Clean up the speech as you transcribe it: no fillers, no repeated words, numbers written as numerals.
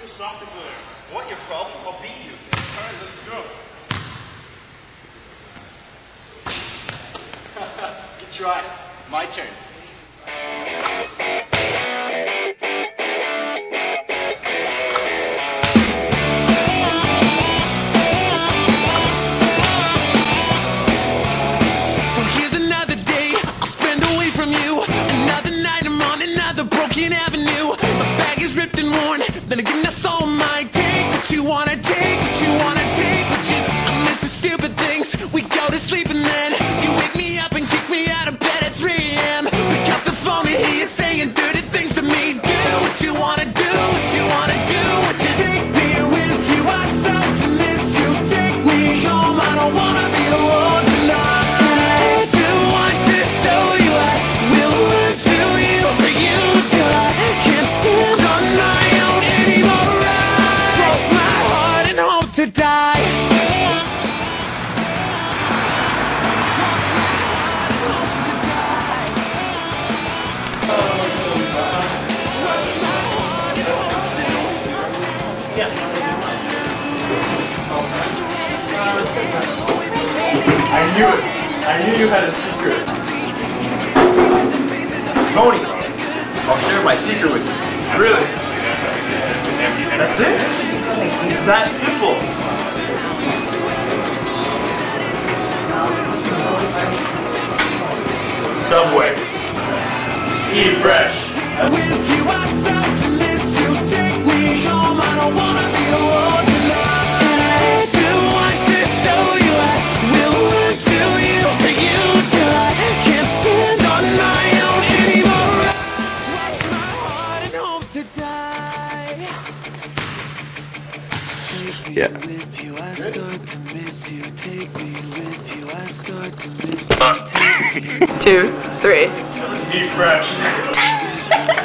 Do something there. What your problem? I'll beat you. Alright, let's go. Good try. My turn. So here's another day I'll spend away from you. Another night I'm on another broken avenue. My bag is ripped and worn, then again that's all mine. Take what you wanna take, what you wanna take, what you... I miss the stupid things. We go to sleep and then you wake me up and kick me out of bed at 3 a.m. Pick up the phone and hear you saying dirty things to me. Do what you wanna do, what you wanna do, what you... Take me with you, I start to miss you. Take me home, I don't wanna be alone tonight. To die. I knew you had a secret. Tony, I'll share my secret with you. Really? That's it? It's that simple. Subway. Eat fresh. With you I start to miss you. Take me home, I don't wanna be alone tonight. I do want to show you I will run to you till I can't stand on my own anymore. Cross my heart and hope to die. Yeah. With you, I start to miss you. Take me with you, I start to miss you. 2, 3. Eat fresh.